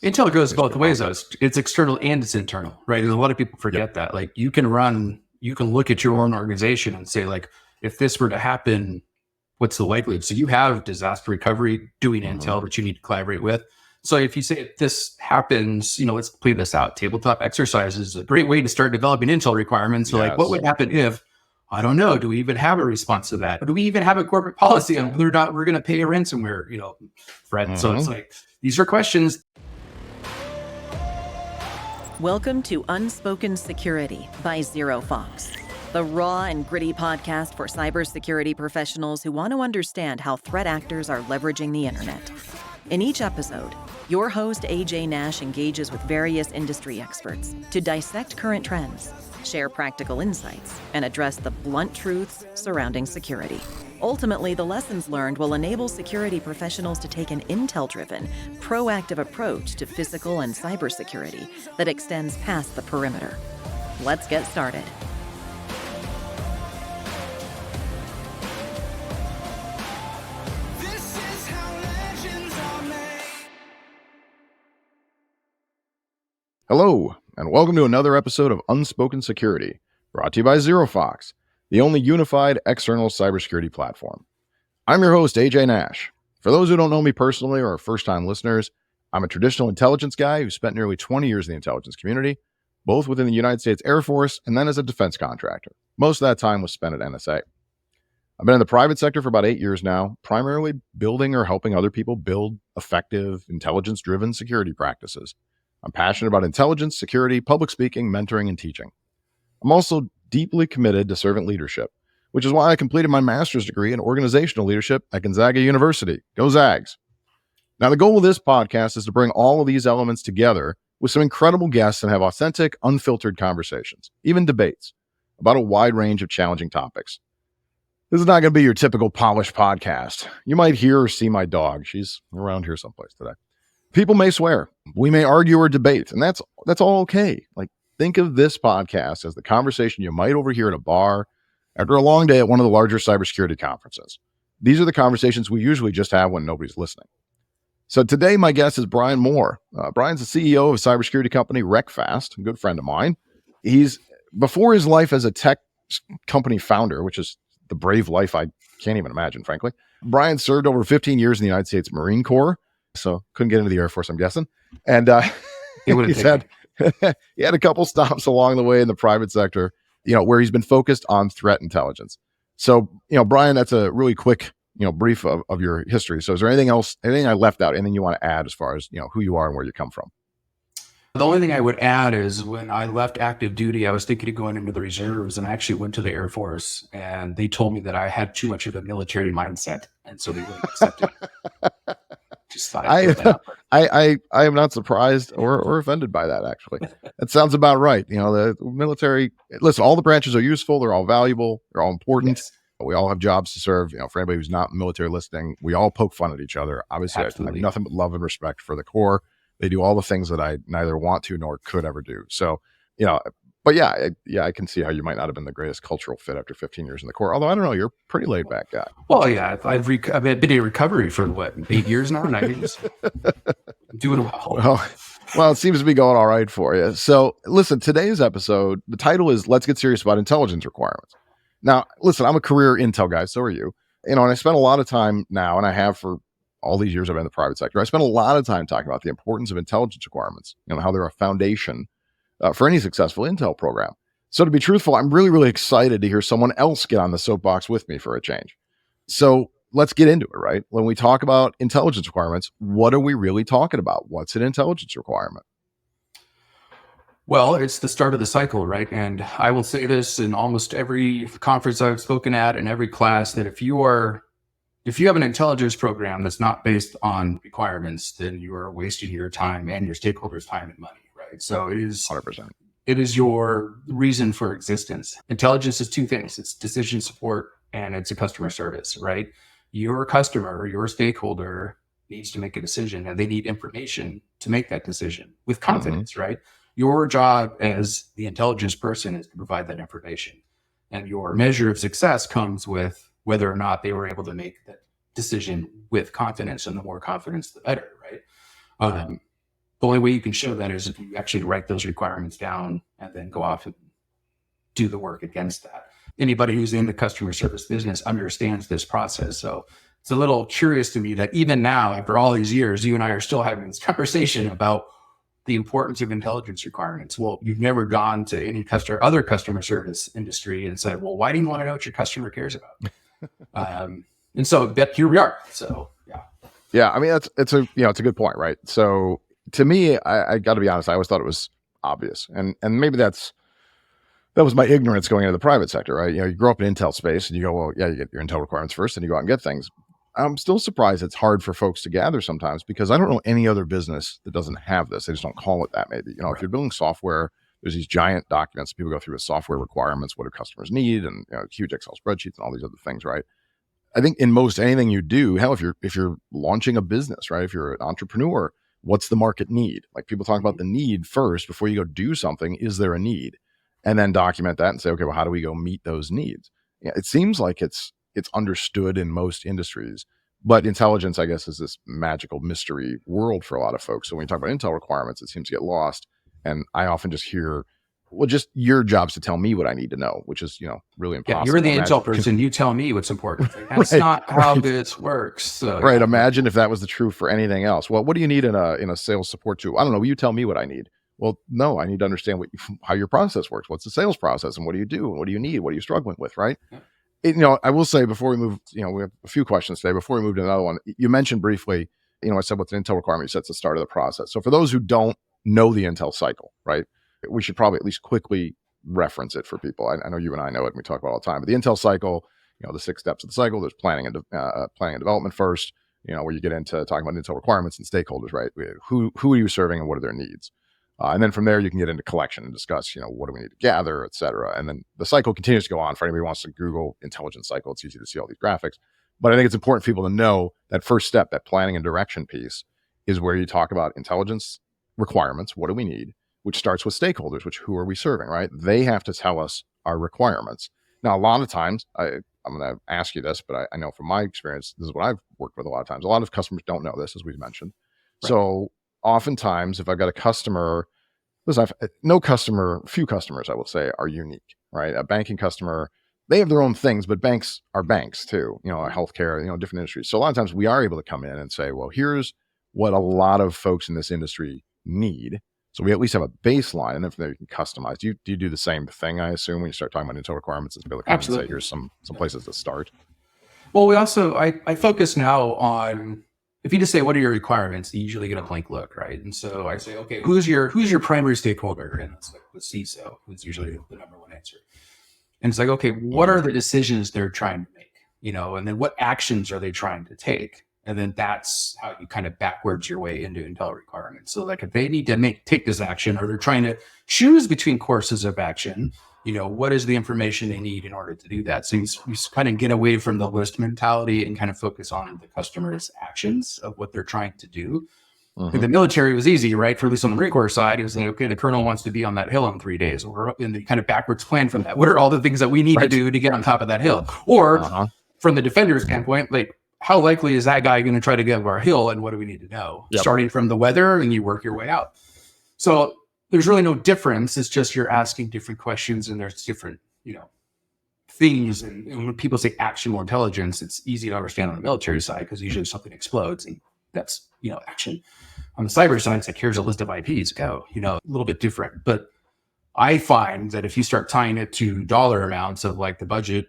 Intel goes both ways, though. It's external and it's internal, right? And a lot of people forget that. Like you can look at your own organization and say, like, if this were to happen, what's the likelihood? So you have disaster recovery doing Intel that you need to collaborate with. So if you say if this happens, let's play this out. Tabletop exercises is a great way to start developing Intel requirements. So like, what would happen if, I don't know, do we even have a response to that? Or do we even have a corporate policy on whether or not we're going to pay a ransomware, threat? So it's like, these are questions. Welcome to Unspoken Security by ZeroFox, the raw and gritty podcast for cybersecurity professionals who want to understand how threat actors are leveraging the internet. In each episode, your host AJ Nash engages with various industry experts to dissect current trends, share practical insights, and address the blunt truths surrounding security. Ultimately, the lessons learned will enable security professionals to take an intel-driven, proactive approach to physical and cybersecurity that extends past the perimeter. Let's get started. Hello, and welcome to another episode of Unspoken Security, brought to you by ZeroFox, the only unified external cybersecurity platform. I'm your host, AJ Nash. For those who don't know me personally or are first-time listeners, I'm a traditional intelligence guy who spent nearly 20 years in the intelligence community, both within the United States Air Force and then as a defense contractor. Most of that time was spent at NSA. I've been in the private sector for about 8 years now, primarily building or helping other people build effective, intelligence-driven security practices. I'm passionate about intelligence, security, public speaking, mentoring, and teaching. I'm also deeply committed to servant leadership, which is why I completed my master's degree in organizational leadership at Gonzaga University. Go Zags! Now, the goal of this podcast is to bring all of these elements together with some incredible guests and have authentic, unfiltered conversations, even debates, about a wide range of challenging topics. This is not going to be your typical polished podcast. You might hear or see my dog. She's around here someplace today. People may swear, we may argue or debate, and that's all okay. Like, think of this podcast as the conversation you might overhear at a bar after a long day at one of the larger cybersecurity conferences. These are the conversations we usually just have when nobody's listening. So today, my guest is Brian Mohr. Brian's the CEO of a cybersecurity company, Reqfast, a good friend of mine. He's, before his life as a tech company founder, which is the brave life I can't even imagine, frankly, Brian served over 15 years in the United States Marine Corps. So couldn't get into the Air Force, I'm he had a couple stops along the way in the private sector, where he's been focused on threat intelligence. So, Brian, that's a really quick, brief of your history. So is there anything I left out, anything you want to add as far as, who you are and where you come from? The only thing I would add is when I left active duty, I was thinking of going into the reserves, and I actually went to the Air Force, and they told me that I had too much of a military mindset, and so they wouldn't accept it. Just thought I am not surprised or offended by that, actually. That sounds about right. The military, listen, all the branches are useful. They're all valuable. They're all important. Yes. We all have jobs to serve. For anybody who's not military listening, we all poke fun at each other. Obviously, I have nothing but love and respect for the Corps. They do all the things that I neither want to nor could ever do. So, but I can see how you might not have been the greatest cultural fit after 15 years in the Corps. Although I don't know, you're a pretty laid back guy. Well, yeah, I've been in recovery for 8 years now, 9 years. I'm doing well. Well, it seems to be going all right for you. So listen, today's episode, the title is Let's Get Serious About Intelligence Requirements. Now, listen, I'm a career intel guy. So are you. And I spend a lot of time now, and I have for all these years I've been in the private sector. I spend a lot of time talking about the importance of intelligence requirements, how they're a foundation for any successful intel program. So to be truthful, I'm really, really excited to hear someone else get on the soapbox with me for a change. So let's get into it, right? When we talk about intelligence requirements, what are we really talking about? What's an intelligence requirement? Well, it's the start of the cycle, right? And I will say this in almost every conference I've spoken at and every class, that if you have an intelligence program that's not based on requirements, then you are wasting your time and your stakeholders' time and money. Right. So it is 100%. It is your reason for existence. Intelligence is two things. It's decision support and it's a customer service, right? Your customer, your stakeholder needs to make a decision, and they need information to make that decision with confidence, right? Your job as the intelligence person is to provide that information. And your measure of success comes with whether or not they were able to make that decision with confidence, and the more confidence, the better, right? the only way you can show that is if you actually write those requirements down and then go off and do the work against that. Anybody who's in the customer service business understands this process. So it's a little curious to me that even now, after all these years, you and I are still having this conversation about the importance of intelligence requirements. Well, you've never gone to any other customer service industry and said, well, why do you want to know what your customer cares about? And so here we are. So, yeah. Yeah. I mean, it's a good point, right? So to me, I got to be honest, I always thought it was obvious. And maybe that was my ignorance going into the private sector, right? You grow up in Intel space and you go, well, yeah, you get your Intel requirements first and you go out and get things. I'm still surprised it's hard for folks to gather sometimes because I don't know any other business that doesn't have this. They just don't call it that maybe. If you're building software, there's these giant documents people go through with software requirements, what do customers need, and huge Excel spreadsheets and all these other things, right? I think in most anything you do, hell, if you're launching a business, right? If you're an entrepreneur, what's the market need? Like people talk about the need first before you go do something. Is there a need? And then document that and say, okay, well, how do we go meet those needs? Yeah, it seems like it's understood in most industries, but intelligence, I guess, is this magical mystery world for a lot of folks. So when you talk about Intel requirements, it seems to get lost. And I often just hear, well, just your job's to tell me what I need to know, which is, really impossible. Yeah, you're the Intel person. You tell me what's important. That's right, not how this works. So, right. Imagine if that was the truth for anything else. Well, what do you need in a sales support tool? I don't know. You tell me what I need. Well, no, I need to understand how your process works. What's the sales process and what do you do? And what do you need? What are you struggling with? Right. Yeah. I will say before we move, we have a few questions today. Before we move to another one, you mentioned briefly, I said what's an Intel requirement? You said it's the start of the process. So for those who don't know the Intel cycle, right, we should probably at least quickly reference it for people. I know you and I know it and we talk about it all the time, but the Intel cycle, the 6 steps of the cycle, there's planning and development first, where you get into talking about Intel requirements and stakeholders, right? Who are you serving and what are their needs? And then from there, you can get into collection and discuss, what do we need to gather, et cetera. And then the cycle continues to go on. For anybody who wants to Google intelligence cycle, it's easy to see all these graphics. But I think it's important for people to know that first step, that planning and direction piece, is where you talk about intelligence requirements. What do we need? Which starts with stakeholders, who are we serving, right? They have to tell us our requirements. Now, a lot of times, I'm going to ask you this, but I know from my experience, this is what I've worked with a lot of times. A lot of customers don't know this, as we've mentioned. Right. So oftentimes, if I've got a customer, few customers, I will say, are unique, right? A banking customer, they have their own things, but banks are banks too, healthcare, different industries. So a lot of times we are able to come in and say, well, here's what a lot of folks in this industry need. So we at least have a baseline, and then from there you can customize. Do you do the same thing, I assume, when you start talking about Intel requirements? Is able to come and say, here's some places to start? Well, we also, I focus now on, if you just say, what are your requirements? You usually get a blank look, right? And so I say, okay, who's your primary stakeholder? And it's like the CISO, who's usually the number one answer. And it's like, okay, what are the decisions they're trying to make? And then what actions are they trying to take? And then that's how you kind of backwards your way into Intel requirements. So like if they need to take this action, or they're trying to choose between courses of action, what is the information they need in order to do that? So you kind of get away from the list mentality and kind of focus on the customer's actions of what they're trying to do. Mm-hmm. In the military, it was easy, right? For at least on the Marine Corps side, it was like, okay, the colonel wants to be on that hill in 3 days. Or in the kind of backwards plan from that. What are all the things that we need to do to get on top of that hill? Or from the defender's standpoint, like, how likely is that guy going to try to get up our hill, and what do we need to know? Yep. Starting from the weather, and you work your way out. So there's really no difference. It's just you're asking different questions, and there's different, things. And when people say actionable intelligence, it's easy to understand on the military side because usually something explodes, and that's action. On the cyber side, it's like, here's a list of IPs, go. A little bit different, but I find that if you start tying it to dollar amounts of like the budget,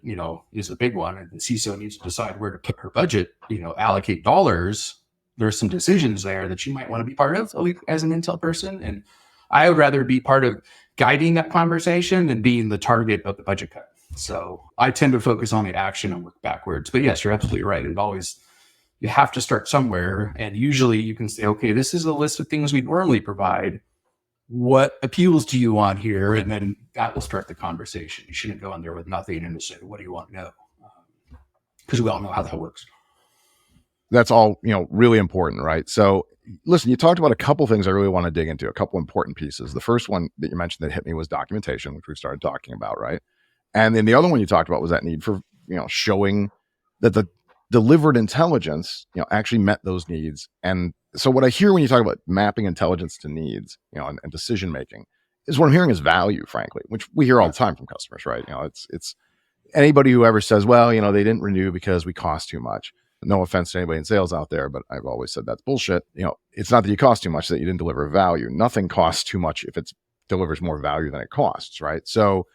is a big one, and the CISO needs to decide where to put her budget, allocate dollars, there's some decisions there that you might want to be part of as an Intel person. And I would rather be part of guiding that conversation than being the target of the budget cut. So I tend to focus on the action and work backwards. But yes, you're absolutely right. You have to start somewhere. And usually you can say, okay, this is a list of things we normally provide. What appeals to you on here? And then that will start the conversation. You shouldn't go in there with nothing and just say, what do you want to know? Because we all know how that works. That's all, really important, right? So listen, you talked about a couple things I really want to dig into, a couple important pieces. The first one that you mentioned that hit me was documentation, which we started talking about, right? And then the other one you talked about was that need for, showing that the delivered intelligence, actually met those needs and So what I hear when you talk about mapping intelligence to needs, and decision making, is what I'm hearing is value, frankly, which we hear all the time from customers, right? It's anybody who ever says, well, they didn't renew because we cost too much. No offense to anybody in sales out there, but I've always said that's bullshit. It's not that you cost too much, that you didn't deliver value. Nothing costs too much if it delivers more value than it costs, right? So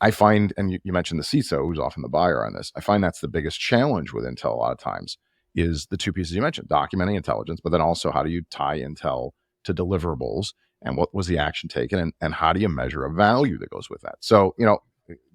I find, and you mentioned the CISO, who's often the buyer on this, I find that's the biggest challenge with Intel a lot of times, is the two pieces you mentioned, documenting intelligence, but then also how do you tie Intel to deliverables, and what was the action taken, and how do you measure a value that goes with that? So,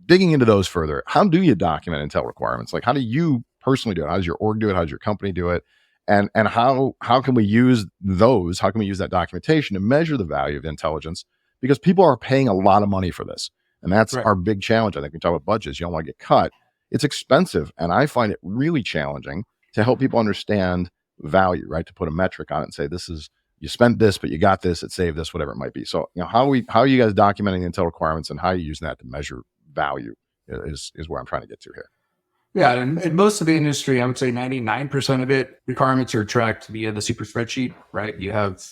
digging into those further, how do you document Intel requirements? Like, how do you personally do it? How does your org do it? How does your company do it? And how can we use those? How can we use that documentation to measure the value of the intelligence? Because people are paying a lot of money for this. And that's our big challenge. I think we talk about budgets. You don't want to get cut. It's expensive. And I find it really challenging to help people understand value, right? To put a metric on it and say, this is, you spent this, but you got this, it saved this, whatever it might be. So, how are you guys documenting the Intel requirements, and how are you using that to measure value is where I'm trying to get to here. Yeah, and most of the industry, I would say 99% of it, requirements are tracked via the super spreadsheet, right? You have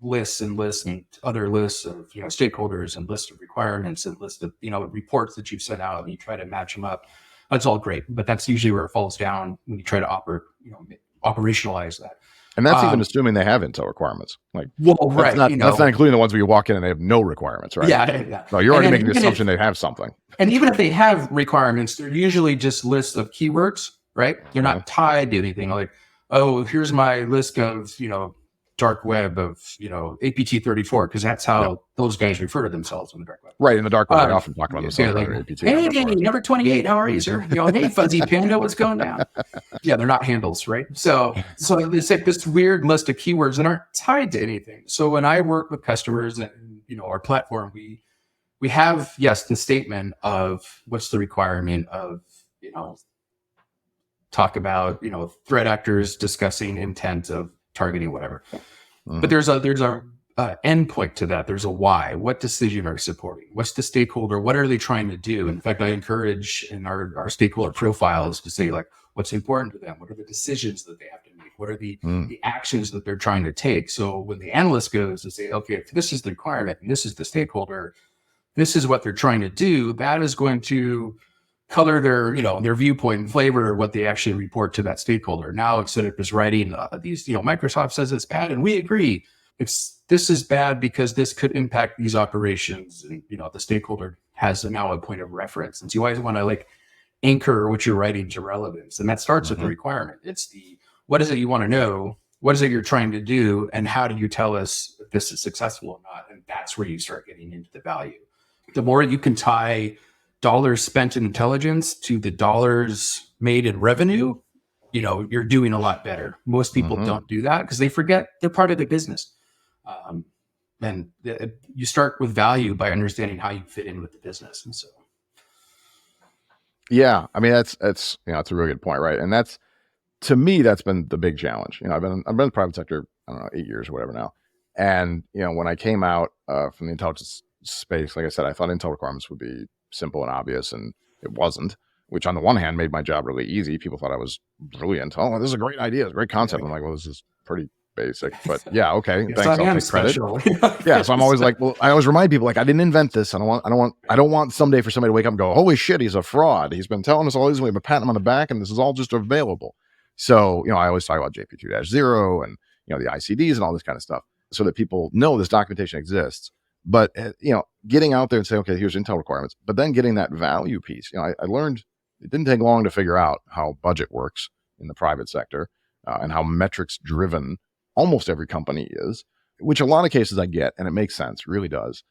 lists and lists and other lists of stakeholders, and lists of requirements, and lists of reports that you've sent out, and you try to match them up. That's all great, but that's usually where it falls down when you try to operationalize that. And that's even assuming they have Intel requirements. Like, right. That's not including the ones where you walk in and they have no requirements, right? Yeah. So you're already making the assumption they have something. And even if they have requirements, they're usually just lists of keywords, right? They're not tied to anything. Like, oh, here's my list of, dark web of, APT34, because that's how those guys refer to themselves on the dark web. Right. In the dark web, they often talk about themselves. Like, APT. Hey, number 28, how are you, sir? Hey, fuzzy panda, what's going down? Yeah, they're not handles, right? So it's like this weird list of keywords that aren't tied to anything. So when I work with customers and, our platform, we have, yes, the statement of what's the requirement of, talk about, threat actors discussing intent of targeting, whatever. Mm-hmm. But there's a endpoint to that. There's a why. What decision are you supporting? What's the stakeholder? What are they trying to do? In fact, I encourage in our stakeholder profiles to say, like, what's important to them? What are the decisions that they have to make? What are the actions that they're trying to take? So when the analyst goes to say, okay, if this is the requirement and this is the stakeholder, this is what they're trying to do, that is going to color their, their viewpoint and flavor what they actually report to that stakeholder. Now, instead of just writing these, Microsoft says it's bad and we agree, this is bad because this could impact these operations. And, the stakeholder has now a point of reference. And so you always want to anchor what you're writing to relevance. And that starts with the requirement. It's what is it you want to know? What is it you're trying to do? And how do you tell us if this is successful or not? And that's where you start getting into the value. The more you can tie dollars spent in intelligence to the dollars made in revenue, you're doing a lot better. Most people don't do that because they forget they're part of the business. And you start with value by understanding how you fit in with the business. And so, yeah, I mean, that's that's a really good point, right? And that's, to me, that's been the big challenge. I've been in the private sector, I don't know, 8 years or whatever now. And when I came out from the intelligence space, like I said, I thought Intel requirements would be simple and obvious, and it wasn't, which on the one hand made my job really easy. People thought I was brilliant. Oh, this is a great idea. It's a great concept. I'm like, well, this is pretty basic, but yeah, okay. yes, thanks. I'll take credit. Yeah. So I'm always like, well, I always remind people, like, I didn't invent this. I don't want someday for somebody to wake up and go, holy shit, he's a fraud. He's been telling us all these, we've been patting him on the back, and this is all just available. So, I always talk about JP2-0 and, the ICDs and all this kind of stuff, so that people know this documentation exists. But, getting out there and say, okay, here's Intel requirements, but then getting that value piece. I learned it didn't take long to figure out how budget works in the private sector, and how metrics driven almost every company is, which a lot of cases I get, and it makes sense, really does.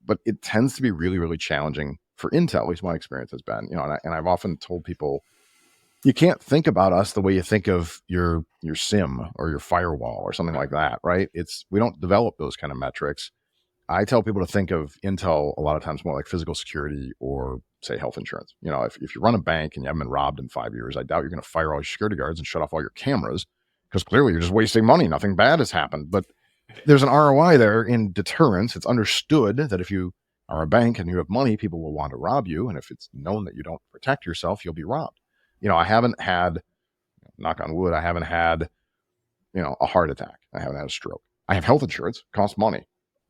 But it tends to be really, really challenging for Intel, at least my experience has been, and I've often told people, you can't think about us the way you think of your SIM or your firewall or something like that, right? We don't develop those kind of metrics. I tell people to think of Intel a lot of times more like physical security or, say, health insurance. If you run a bank and you haven't been robbed in 5 years, I doubt you're going to fire all your security guards and shut off all your cameras, because clearly you're just wasting money. Nothing bad has happened. But there's an ROI there in deterrence. It's understood that if you are a bank and you have money, people will want to rob you. And if it's known that you don't protect yourself, you'll be robbed. I haven't had, knock on wood, I haven't had a heart attack. I haven't had a stroke. I have health insurance, costs money.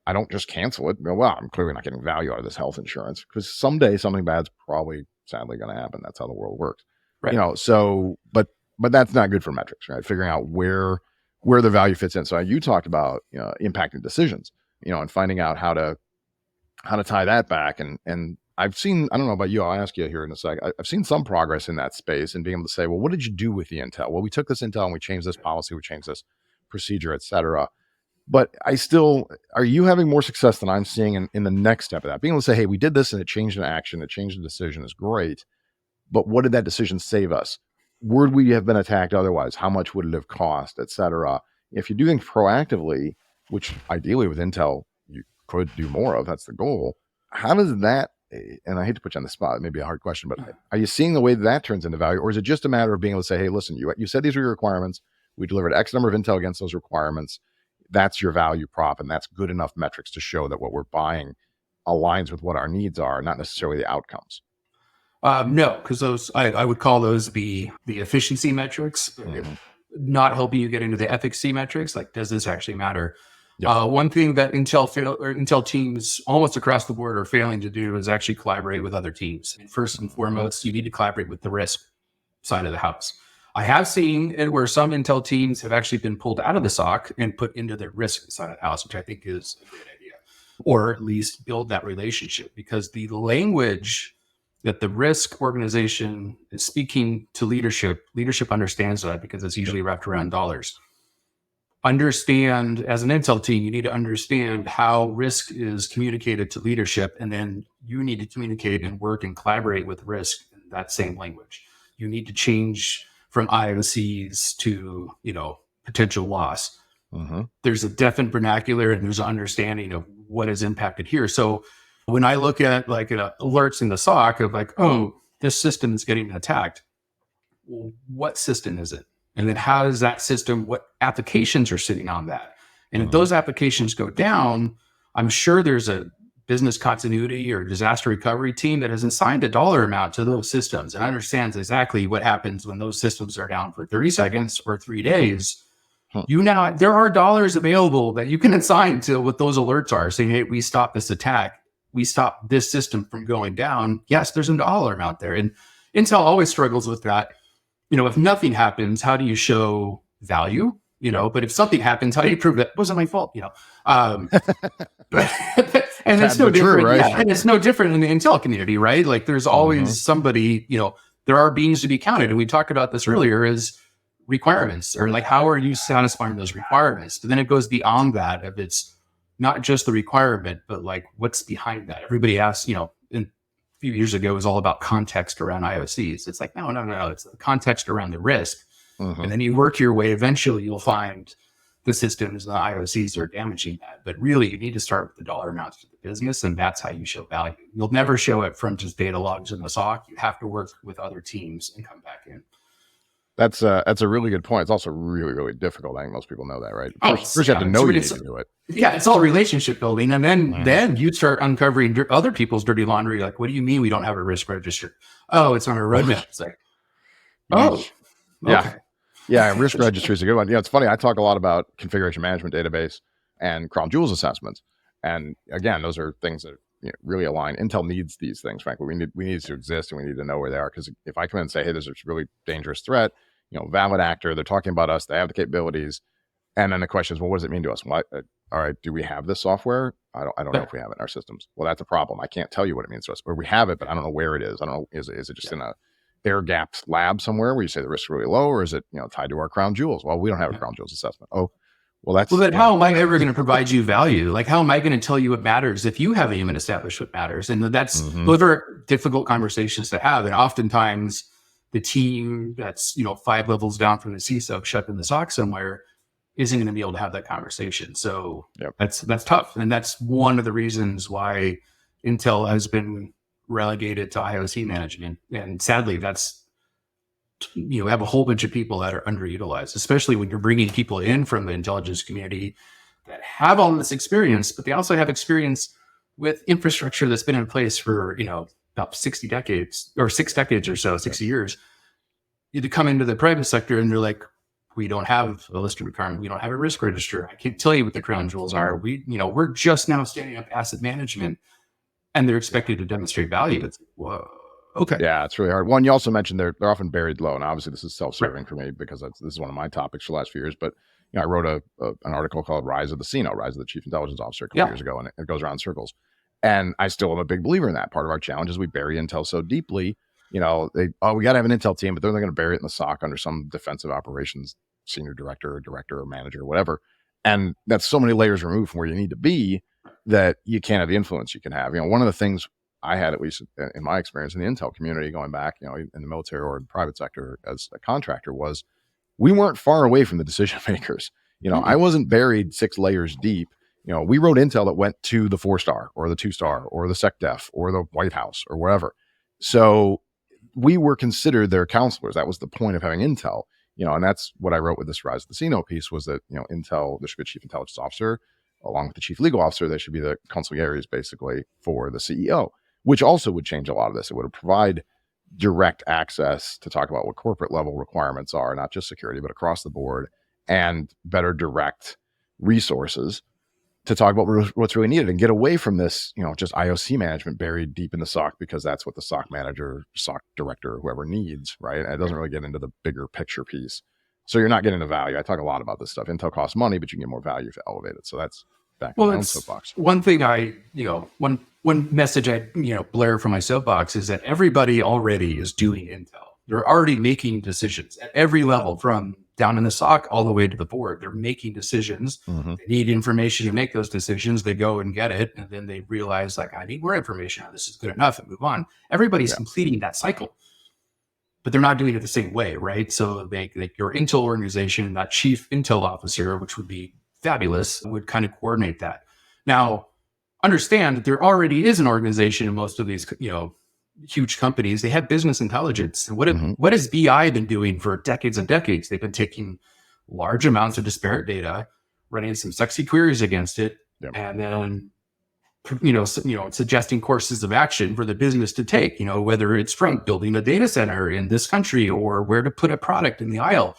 I don't just cancel it and go, well, I'm clearly not getting value out of this health insurance, because someday something bad's probably sadly going to happen. That's how the world works. Right. So, but that's not good for metrics, right? Figuring out where the value fits in. So you talked about, impacting decisions, and finding out how to tie that back. And I've seen, I don't know about you, I'll ask you here in a sec. I've seen some progress in that space and being able to say, well, what did you do with the intel? Well, we took this intel and we changed this policy, we changed this procedure, et cetera. But are you having more success than I'm seeing in the next step of that? Being able to say, hey, we did this and it changed an action, it changed a decision is great. But what did that decision save us? Would we have been attacked otherwise? How much would it have cost, et cetera? If you do things proactively, which ideally with intel you could do more of, that's the goal. How does that, and I hate to put you on the spot, it may be a hard question, but are you seeing the way that turns into value? Or is it just a matter of being able to say, hey, listen, you said these were your requirements. We delivered X number of intel against those requirements. That's your value prop, and that's good enough metrics to show that what we're buying aligns with what our needs are, not necessarily the outcomes. No, because those I would call those the efficiency metrics, not helping you get into the efficacy metrics. Like, does this actually matter? Yep. One thing that Intel teams almost across the board are failing to do is actually collaborate with other teams. First and foremost, you need to collaborate with the risk side of the house. I have seen it where some Intel teams have actually been pulled out of the SOC and put into the risk side of the house, which I think is a great idea, or at least build that relationship, because the language that the risk organization is speaking to leadership understands that, because it's usually wrapped around dollars. Understand, as an Intel team, you need to understand how risk is communicated to leadership, and then you need to communicate and work and collaborate with risk in that same language. You need to change from IOCs to, potential loss. There's a definite vernacular and there's an understanding of what is impacted here. So when I look at alerts in the SOC of oh, this system is getting attacked, well, what system is it? And then how does that system, what applications are sitting on that? And if those applications go down, I'm sure there's a business continuity or disaster recovery team that has assigned a dollar amount to those systems and understands exactly what happens when those systems are down for 30 seconds or 3 days. There are dollars available that you can assign to what those alerts are, saying, hey, we stopped this attack. We stopped this system from going down. Yes, there's a dollar amount there. And Intel always struggles with that. If nothing happens, how do you show value? But if something happens, how do you prove that it wasn't my fault? And it's no different, right? Yeah, and it's no different in the Intel community, right? Like, there's always somebody, there are beans to be counted. And we talked about this earlier, is requirements, or how are you satisfying those requirements? But then it goes beyond that. If it's not just the requirement, but what's behind that? Everybody asks, a few years ago, it was all about context around IOCs. It's no. It's the context around the risk. And then you work your way, eventually you'll find the systems, the IOCs are damaging that. But really, you need to start with the dollar amounts to the business, and that's how you show value. You'll never show it from just data logs in the SOC. You have to work with other teams and come back in. That's a really good point. It's also really, really difficult. I think most people know that, right? First you have to know you need to do it. Yeah, it's all relationship building. And then you start uncovering other people's dirty laundry. What do you mean we don't have a risk register? Oh, it's on our roadmap. It's okay. Yeah, risk registry is a good one. It's funny. I talk a lot about configuration management database and crown jewels assessments. And again, those are things that really align. Intel needs these things, frankly. We need to exist, and we need to know where they are. Because if I come in and say, hey, there's a really dangerous threat, valid actor, they're talking about us, they have the capabilities. And then the question is, well, what does it mean to us? All right, do we have this software? I don't know if we have it in our systems. Well, that's a problem. I can't tell you what it means to us. Or we have it, but I don't know where it is. I don't know, is it just in a air gapped lab somewhere where you say the risk is really low, or is it tied to our crown jewels? Well, we don't have a crown jewels assessment. Oh, well, then how am I ever going to provide you value? How am I going to tell you what matters if you haven't even established what matters? And those are difficult conversations to have. And oftentimes the team that's 5 levels down from the CISO shut in the SOC somewhere isn't going to be able to have that conversation. So that's tough. And that's one of the reasons why Intel has been relegated to IOC management. And sadly, that's, have a whole bunch of people that are underutilized, especially when you're bringing people in from the intelligence community that have all this experience, but they also have experience with infrastructure that's been in place for, about 6 decades or so, 60 years. You to come into the private sector and they're like, We don't have a list of requirements. We don't have a risk register. I can't tell you what the crown jewels are. We're just now standing up asset management, and they're expected to demonstrate value. It's like, whoa. Okay. Yeah, it's really hard. One, you also mentioned they're often buried low, and obviously this is self-serving Right. for me because this is one of my topics for the last few years. But I wrote an article called "Rise of the CINO," Rise of the Chief Intelligence Officer, a couple years ago, and it goes around in circles. And I still am a big believer in that. Part of our challenge is we bury intel so deeply. We got to have an intel team, but they're going to bury it in the SOC under some defensive operations senior director or manager or whatever. And that's so many layers removed from where you need to be that you can't have the influence you can have. One of the things I had, at least in my experience in the intel community, going back, in the military or in the private sector as a contractor, was we weren't far away from the decision makers. I wasn't buried 6 layers deep. We wrote intel that went to the 4-star or the 2-star or the SecDef or the White House or wherever. So we were considered their counselors. That was the point of having intel. And that's what I wrote with this Rise of the CINO piece, was that, intel, there should be a chief intelligence officer along with the chief legal officer. They should be the consiglieres basically for the CEO, which also would change a lot of this. It would provide direct access to talk about what corporate level requirements are, not just security, but across the board, and better direct resources to talk about what's really needed and get away from this, just IOC management buried deep in the SOC because that's what the SOC manager, SOC director, whoever needs, right? And it doesn't really get into the bigger picture piece. So you're not getting the value. I talk a lot about this stuff. Intel costs money, but you can get more value if you elevate it. So that's back in my own soapbox. One thing one message I, blare from my soapbox is that everybody already is doing intel. They're already making decisions at every level, from down in the SOC all the way to the board. They're making decisions. They need information to make those decisions. They go and get it. And then they realize, like, I need more information. This is good enough, and move on. Everybody's completing that cycle, but they're not doing it the same way, right? So your intel organization, that chief intel officer, which would be fabulous, would kind of coordinate that. Now, understand that there already is an organization in most of these, huge companies. They have business intelligence. And what has BI been doing for decades and decades? They've been taking large amounts of disparate data, running some sexy queries against it, and then suggesting courses of action for the business to take, whether it's from building a data center in this country or where to put a product in the aisle.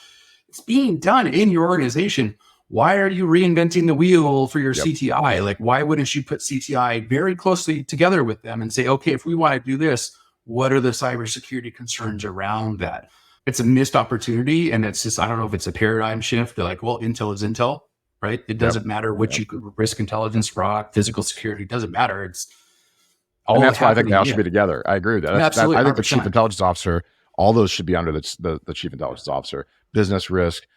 It's being done in your organization. Why are you reinventing the wheel for your CTI? Like, why wouldn't you put CTI very closely together with them and say, okay, if we want to do this, what are the cybersecurity concerns around that? It's a missed opportunity. And it's just, I don't know if it's a paradigm shift. They're like, well, intel is intel, right? It doesn't matter what risk intelligence, ROC, physical security, doesn't matter. It's all. And that's why I think they all should be together. I agree with that. Absolutely, I think the 100%. chief intelligence officer, all those should be under the chief intelligence officer. Business risk,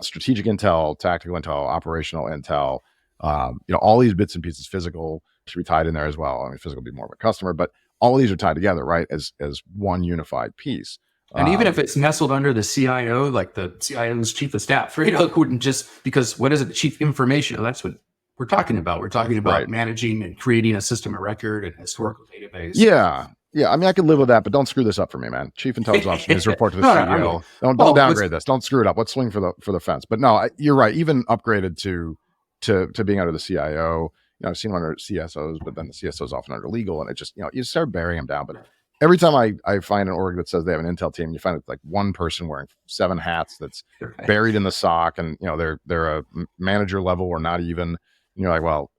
strategic intel, tactical intel, operational intel, all these bits and pieces, physical should be tied in there as well. I mean, physical would be more of a customer, but all of these are tied together, right? As one unified piece. And even if it's nestled under the CIO, like the CIO's chief of staff, right? It wouldn't just, because what is it? Chief information. That's what we're talking about. We're talking about managing and creating a system of record and historical database. Yeah. Yeah. I mean, I could live with that, but don't screw this up for me, man. Chief intelligence officer needs to report to the CEO. Don't downgrade this. Don't screw it up. Let's swing for the fence. But no, you're right. Even upgraded to being under the CIO. I've seen one under CSOs, but then the CSO is often under legal, and it just, you start burying them down. But every time I find an org that says they have an intel team, you find it's like one person wearing 7 hats that's buried in the SOC, and they're a manager level or not even. And you're like, well,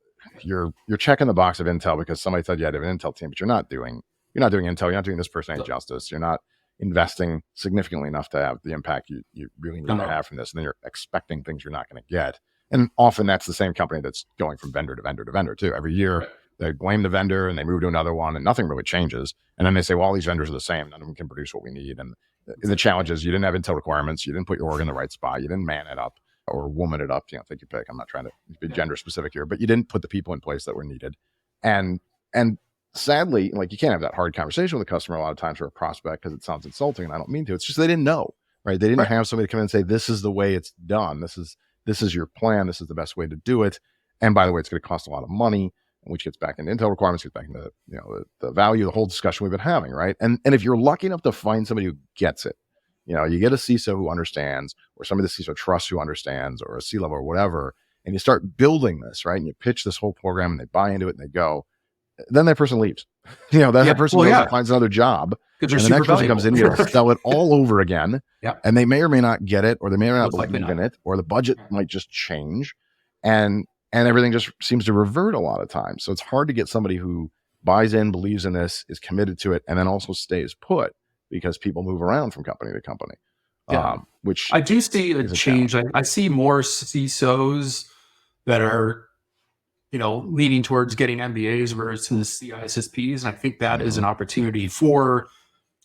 you're checking the box of intel because somebody said you had to have an intel team, but you're not doing intel. You're not doing this person any justice. You're not investing significantly enough to have the impact you really need to have from this. And then you're expecting things you're not going to get. And often that's the same company that's going from vendor to vendor to vendor too. Every year they blame the vendor and they move to another one and nothing really changes. And then they say, well, all these vendors are the same. None of them can produce what we need. And the challenge is you didn't have intel requirements. You didn't put your org in the right spot. You didn't man it up or woman it up. Take your pick. I'm not trying to be gender specific here, but you didn't put the people in place that were needed. And sadly, like, you can't have that hard conversation with a customer a lot of times or a prospect because it sounds insulting, and I don't mean to. It's just they didn't know, right? They didn't have somebody come in and say, this is the way it's done. This is your plan. This is the best way to do it. And by the way, it's going to cost a lot of money, which gets back into intel requirements, gets back into the value, the whole discussion we've been having, right? And if you're lucky enough to find somebody who gets it, you get a CISO who understands, or somebody the CISO trusts who understands, or a C-level or whatever, and you start building this, right? And you pitch this whole program and they buy into it and they go. then that person leaves. Then that person goes and finds another job, and the next person comes in here to sell it all over again. And they may or may not get it, or they may or may not believe in it, or the budget might just change, and everything just seems to revert a lot of times. So it's hard to get somebody who buys in, believes in this, is committed to it, and then also stays put, because people move around from company to company. Which I do see a change. I see more CISOs that are, leaning towards getting MBAs versus CISSPs. And I think that is an opportunity for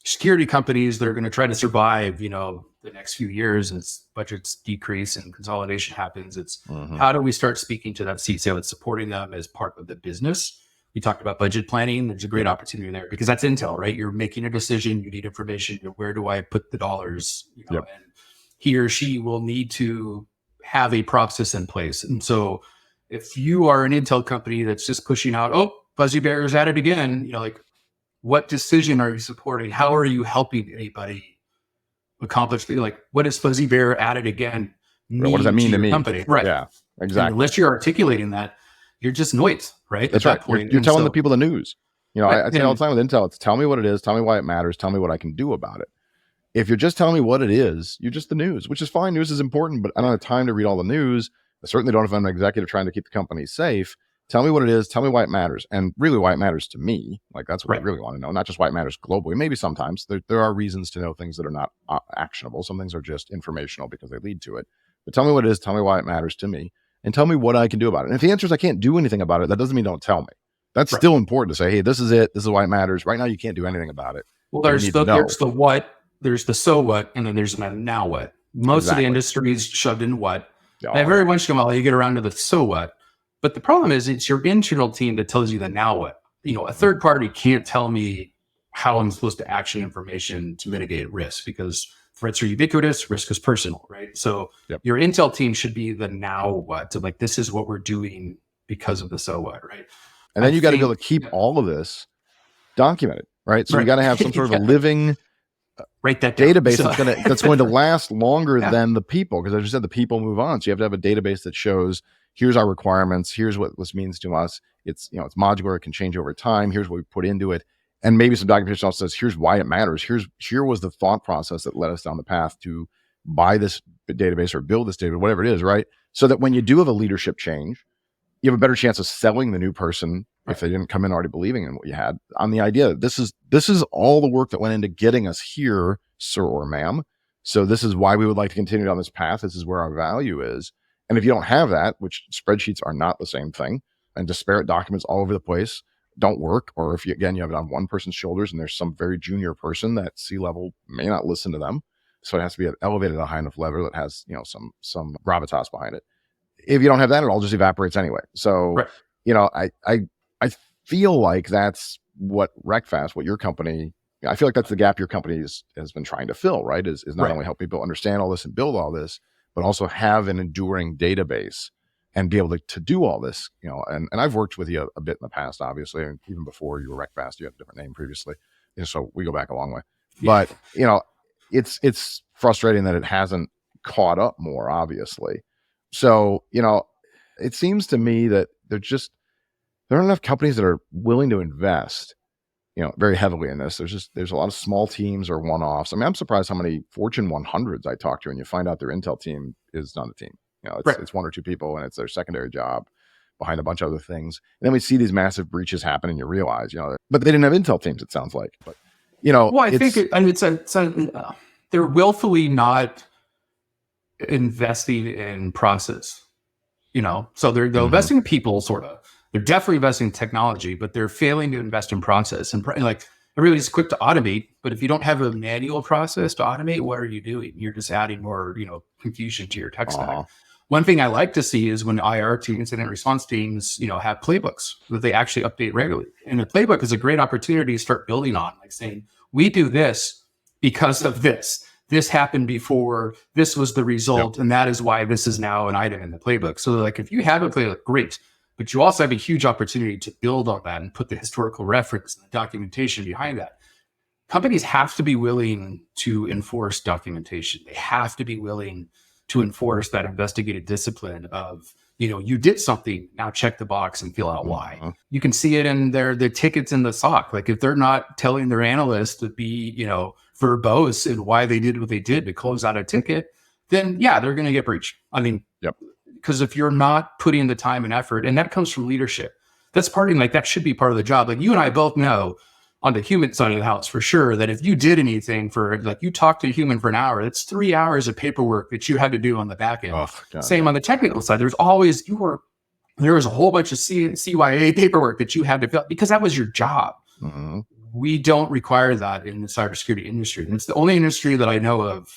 security companies that are going to try to survive, the next few years as budgets decrease and consolidation happens. It's how do we start speaking to that CISO and supporting them as part of the business? We talked about budget planning. There's a great opportunity there because that's intel, right? You're making a decision. You need information. Where do I put the dollars? And he or she will need to have a process in place. And so if you are an intel company that's just pushing out, Fuzzy Bear is at it again, what decision are you supporting? How are you helping anybody accomplish? What is Fuzzy Bear at it again? What does that mean to me? Company? Right. Yeah, exactly. And unless you're articulating that, you're just noise, right? That's right. You're telling the people the news. I say all the time with intel, it's tell me what it is, tell me why it matters, tell me what I can do about it. If you're just telling me what it is, you're just the news, which is fine. News is important, but I don't have time to read all the news. I certainly don't if I'm an executive trying to keep the company safe. Tell me what it is, tell me why it matters, and really why it matters to me. That's what I really want to know, not just why it matters globally. Maybe sometimes there are reasons to know things that are not actionable. Some things are just informational because they lead to it. But tell me what it is, tell me why it matters to me, and tell me what I can do about it. And if the answer is I can't do anything about it, that doesn't mean don't tell me. That's still important to say, hey, this is it. This is why it matters. Right now, you can't do anything about it. Well, there's the what, there's the so what, and then there's the now what. Most of the industry is shoved in what. And every once in a while, you get around to the so what. But the problem is it's your internal team that tells you the now what. A third party can't tell me how I'm supposed to action information to mitigate risk because threats are ubiquitous, risk is personal, right? So your intel team should be the now what. So this is what we're doing because of the so what, right? And then you got to be able to keep all of this documented, right? So you got to have some sort of a living write that database that's going to last longer than the people, because as you said, the people move on. So you have to have a database that shows here's our requirements, here's what this means to us. It's it's modular, it can change over time. Here's what we put into it, and maybe some documentation also says here's why it matters. Here was the thought process that led us down the path to buy this database or build this database, whatever it is, right? So that when you do have a leadership change, you have a better chance of selling the new person if they didn't come in already believing in what you had, on the idea that this is all the work that went into getting us here, sir or ma'am. So this is why we would like to continue down this path. This is where our value is. And if you don't have that, which spreadsheets are not the same thing, and disparate documents all over the place don't work, or if you have it on one person's shoulders and there's some very junior person that C-level may not listen to them, so it has to be elevated at a high enough level that has some gravitas behind it. If you don't have that, it all just evaporates anyway. So I feel like that's what Reqfast, what your company, I feel like that's the gap your company has been trying to fill, right? Is not only help people understand all this and build all this, but also have an enduring database and be able to do all this, and I've worked with you a bit in the past, obviously, and even before you were Reqfast, you had a different name previously. So we go back a long way, but it's frustrating that it hasn't caught up more, obviously. So, it seems to me that there aren't enough companies that are willing to invest, very heavily in this. There's a lot of small teams or one-offs. I mean, I'm surprised how many Fortune 100s I talk to, and you find out their Intel team is not a team. It's one or two people, and it's their secondary job behind a bunch of other things. And then we see these massive breaches happen, and you realize, but they didn't have Intel teams, it sounds like. But, I think they're willfully not investing in process, so they're investing in people, sort of. They're definitely investing in technology, but they're failing to invest in process. And everybody's quick to automate, but if you don't have a manual process to automate, what are you doing? You're just adding more, confusion to your tech stack. One thing I like to see is when IR teams, incident response teams, have playbooks that they actually update regularly. And a playbook is a great opportunity to start building on, saying, we do this because of this. This happened before, this was the result, and that is why this is now an item in the playbook. So if you have a playbook, great. But you also have a huge opportunity to build on that and put the historical reference and the documentation behind that. Companies have to be willing to enforce documentation. They have to be willing to enforce that investigative discipline of you did something, now check the box and fill out why. Mhm. You can see it in their tickets in the SOC. Like if they're not telling their analysts to be, verbose in why they did what they did to close out a ticket, then yeah, they're going to get breached. I mean, Yep. because if you're not putting the time and effort, and that comes from leadership, that should be part of the job. Like you and I both know on the human side of the house for sure that if you did anything you talked to a human for an hour, it's 3 hours of paperwork that you had to do on the back end. Oh, God, Same on the technical side. There was a whole bunch of CYA paperwork that you had to fill because that was your job. Mhm. We don't require that in the cybersecurity industry. And it's the only industry that I know of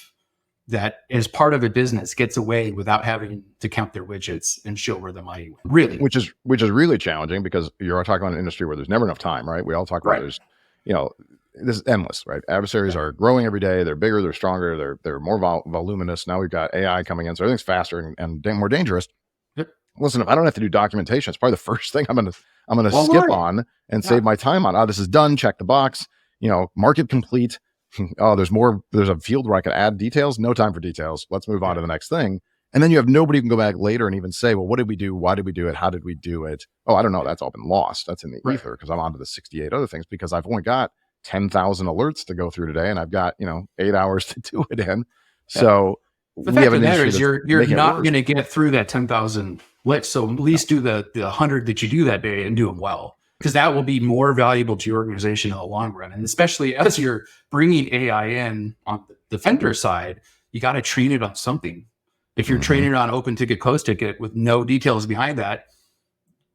that as part of a business gets away without having to count their widgets and show where the money went. Really. Which is really challenging because you're talking about an industry where there's never enough time, right? We all talk about Right. there's, this is endless, right? Adversaries are growing every day. They're bigger, they're stronger, they're more voluminous. Now we've got AI coming in, so everything's faster and more dangerous. Yep. Listen, if I don't have to do documentation, it's probably the first thing I'm gonna Well, skip right. on and save my time on. Oh, this is done. Check the box. Mark it complete. Oh, there's more. There's a field where I can add details. No time for details. Let's move on to the next thing. And then you have nobody who can go back later and even say, well, what did we do? Why did we do it? How did we do it? Oh, I don't know. That's all been lost. That's in the Right. ether because I'm on to the 68 other things because I've only got 10,000 alerts to go through today and I've got, 8 hours to do it in. So The we fact have of an the matter industry is that's you're making it not worse. going to get through that 10,000 licks. So at least do the 100 that you do that day and do them well, because that will be more valuable to your organization in the long run. And especially as you're bringing AI in on the defender side, you got to train it on something. If you're Mhm. training it on open ticket, closed ticket with no details behind that,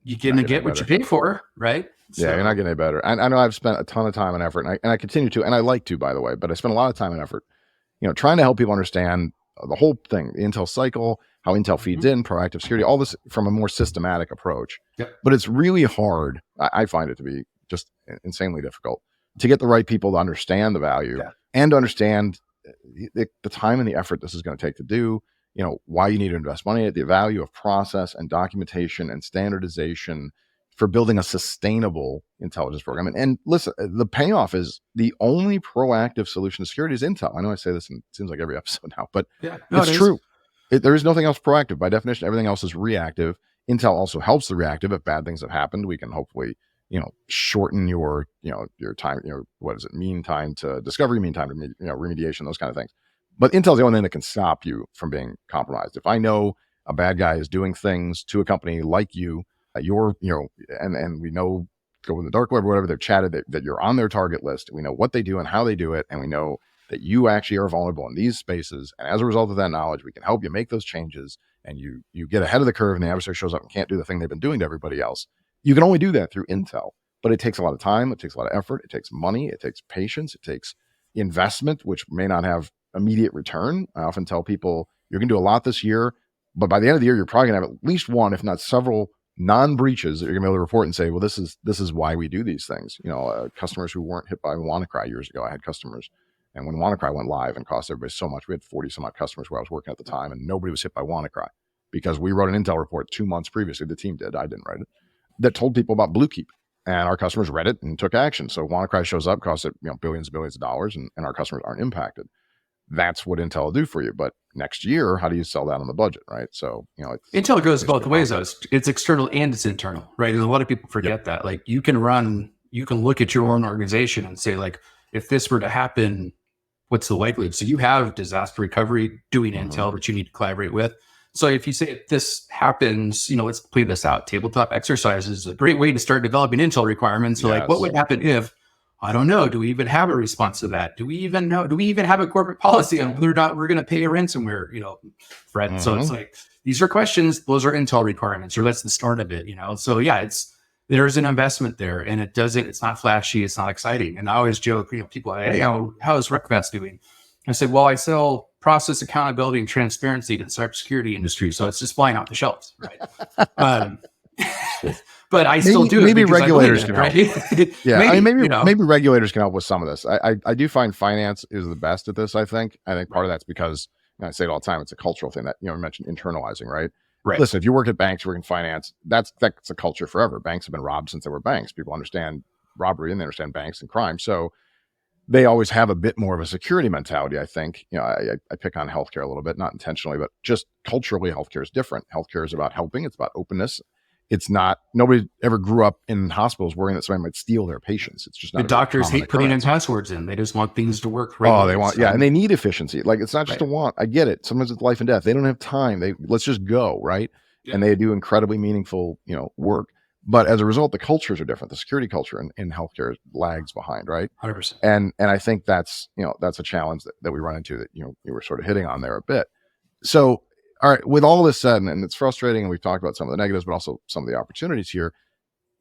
you're going to get what you pay for, right? Yeah, you're not getting any better. I know I've spent a ton of time and effort, and I continue to, and I like to, by the way, but I spend a lot of time and effort, trying to help people understand the whole thing, the Intel cycle, how Intel feeds in, proactive security, all this from a more systematic approach. Yep. But it's really hard. I find it to be just insanely difficult to get the right people to understand the value and to understand the time and the effort this is going to take to do, why you need to invest money, the value of process and documentation and standardization for building a sustainable intelligence program. And listen, the payoff is the only proactive solution to security is Intel. I know I say this and it seems like every episode now, but it's true. There is nothing else proactive. By definition, everything else is reactive. Intel also helps the reactive. If bad things have happened, we can hopefully, shorten your time, mean time to discovery, mean time to, remediation, those kind of things. But Intel's the only thing that can stop you from being compromised. If I know a bad guy is doing things to a company like you, and we know, go in the dark web or whatever, they've chatted that you're on their target list. We know what they do and how they do it. And we know that you actually are vulnerable in these spaces. And as a result of that knowledge, we can help you make those changes and you get ahead of the curve and the adversary shows up and can't do the thing they've been doing to everybody else. You can only do that through Intel, but it takes a lot of time. It takes a lot of effort. It takes money. It takes patience. It takes investment, which may not have immediate return. I often tell people you're going to do a lot this year, but by the end of the year, you're probably going to have at least one, if not several non-breaches that you're gonna be able to report and say, well, this is why we do these things. Customers who weren't hit by WannaCry years ago. I had customers, and when WannaCry went live and cost everybody so much, we had 40 some odd customers where I was working at the time, and nobody was hit by WannaCry because we wrote an Intel report 2 months previously. The team did, I didn't write it, that told people about Bluekeep, and our customers read it and took action. So WannaCry shows up, costs it billions and billions of dollars, and our customers aren't impacted. That's what Intel will do for you. But next year, how do you sell that on the budget, right? So, Intel goes both ways, though. It's external and it's internal, right? And a lot of people forget that. Like you can look at your own organization and say, like, if this were to happen, what's the likelihood? So you have disaster recovery doing Intel that you need to collaborate with. So if you say if this happens, let's play this out. Tabletop exercises is a great way to start developing Intel requirements. So like, what would happen if, I don't know, do we even have a response to that? Do we even have a corporate policy on whether or not we're going to pay a ransomware, threat? So it's like, these are questions, those are Intel requirements, or that's the start of it, So yeah, there's an investment there, and it's not flashy, it's not exciting. And I always joke, people, hey, how is Reqfast doing? I said, well, I sell process accountability and transparency to the cybersecurity industry, so it's just flying off the shelves, right? But I still do it. Maybe regulators can help. Right? Yeah, maybe regulators can help with some of this. I do find finance is the best at this. I think part of that's because I say it all the time. It's a cultural thing that you mentioned internalizing, right? Right. Listen, if you work at banks, you work in finance, that's a culture forever. Banks have been robbed since they were banks. People understand robbery and they understand banks and crime. So they always have a bit more of a security mentality. I think, I pick on healthcare a little bit, not intentionally, but just culturally, healthcare is different. Healthcare is about helping. It's about openness. It's not, nobody ever grew up in hospitals worrying that somebody might steal their patients. It's just not. The doctors hate putting in passwords in. They just want things to work right. Oh, they want, and they need efficiency. Like, it's not just a want. I get it. Sometimes it's life and death. They don't have time. Let's just go, right? Yeah. And they do incredibly meaningful, work. But as a result, the cultures are different. The security culture in healthcare lags behind, right? 100%. And I think that's a challenge that we run into that you were sort of hitting on there a bit. So, all right, with all this said, and it's frustrating, and we've talked about some of the negatives, but also some of the opportunities here.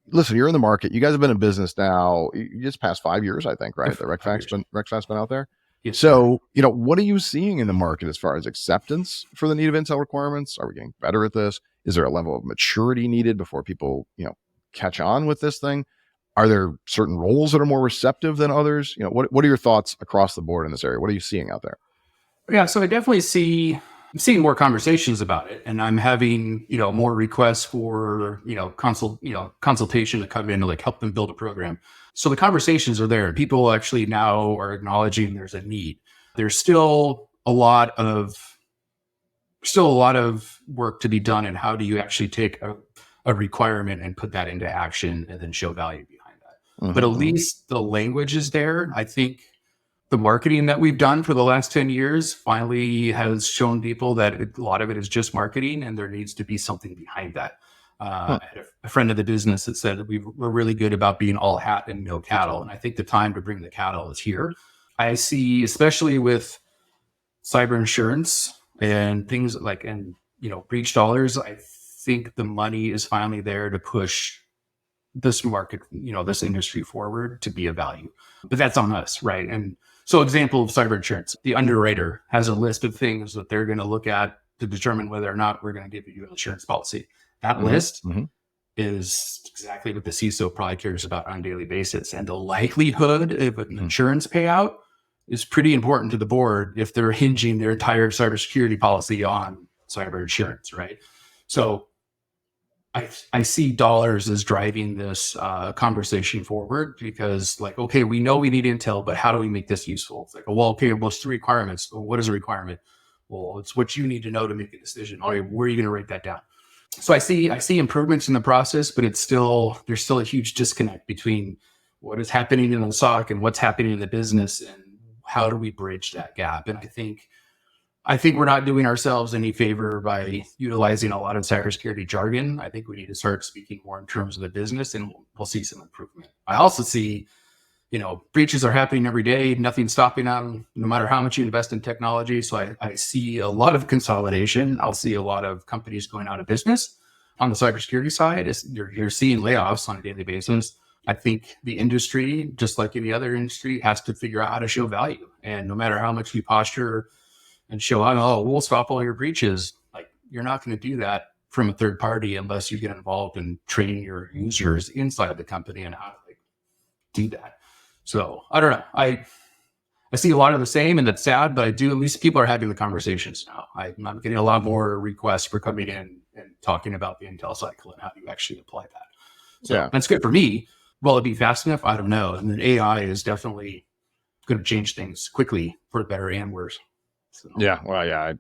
Listen, you're in the market. You guys have been in business now. You just passed 5 years, I think, right? The Reqfast been out there. Yes. So, what are you seeing in the market as far as acceptance for the need of intel requirements? Are we getting better at this? Is there a level of maturity needed before people, catch on with this thing? Are there certain roles that are more receptive than others? What are your thoughts across the board in this area? What are you seeing out there? Yeah, so I definitely I'm seeing more conversations about it, and I'm having, more requests for, consultation to come in to like help them build a program. So the conversations are there. People actually now are acknowledging there's a need. There's still a lot of work to be done. And how do you actually take a requirement and put that into action and then show value behind that? Mm-hmm. But at least the language is there. I think the marketing that we've done for the last 10 years finally has shown people that a lot of it is just marketing, and there needs to be something behind that. I had a friend of the business that said we're really good about being all hat and no cattle. And I think the time to bring the cattle is here. I see, especially with cyber insurance and things like, breach dollars, I think the money is finally there to push this market, this industry forward to be of value. But that's on us, right? And so, example of cyber insurance, the underwriter has a list of things that they're going to look at to determine whether or not we're going to give you an insurance policy. That list is exactly what the CISO probably cares about on a daily basis. And the likelihood of an insurance payout is pretty important to the board if they're hinging their entire cybersecurity policy on cyber insurance, right? So I see dollars as driving this conversation forward, because okay, we know we need intel, but how do we make this useful? It's it's 3 requirements. Well, what is a requirement? Well, it's what you need to know to make a decision. All right, where are you going to write that down? So I see improvements in the process, but there's still a huge disconnect between what is happening in the SOC and what's happening in the business, and how do we bridge that gap? And I think we're not doing ourselves any favor by utilizing a lot of cybersecurity jargon. I think we need to start speaking more in terms of the business, and we'll see some improvement. I also see, breaches are happening every day. Nothing's stopping them, no matter how much you invest in technology. So I see a lot of consolidation. I'll see a lot of companies going out of business on the cybersecurity side. You're seeing layoffs on a daily basis. I think the industry, just like any other industry, has to figure out how to show value. And no matter how much you posture and show, we'll stop all your breaches, you're not going to do that from a third party unless you get involved in training your users inside the company and how to do that. So I don't know. I see a lot of the same, and that's sad, but at least people are having the conversations now. I'm getting a lot more requests for coming in and talking about the intel cycle and how you actually apply that. So that's good for me. Will it be fast enough? I don't know. And then AI is definitely going to change things quickly for better and worse. So. AI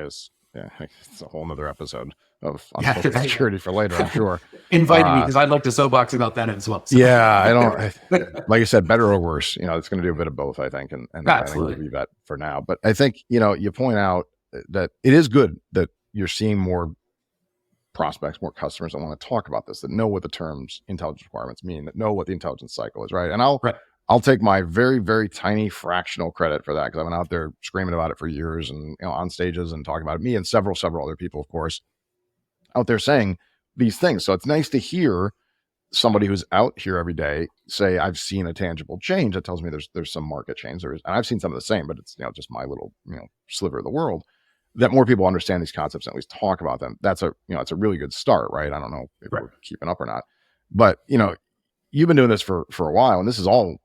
is, it's a whole nother episode of Unspoken Security for later, I'm sure. Invite me, because I'd like to soapbox about that as well. So. Yeah, I don't, like you said, better or worse, it's going to do a bit of both, I think. And I think we'll leave that for now. But I think, you point out that it is good that you're seeing more prospects, more customers that want to talk about this, that know what the terms intelligence requirements mean, that know what the intelligence cycle is, right? And I'll take my very, very tiny fractional credit for that, because I've been out there screaming about it for years, and on stages and talking about it. Me and several other people, of course, out there saying these things. So it's nice to hear somebody who's out here every day say, I've seen a tangible change. That tells me there's some market change. And I've seen some of the same, but it's just my little sliver of the world. That more people understand these concepts and at least talk about them. That's it's a really good start, right? I don't know if we're keeping up or not, but you've been doing this for a while, and this is all,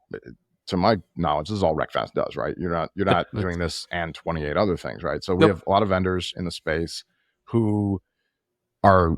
to my knowledge, this is all Reqfast does, right? You're not doing this and 28 other things, right? So we have a lot of vendors in the space who are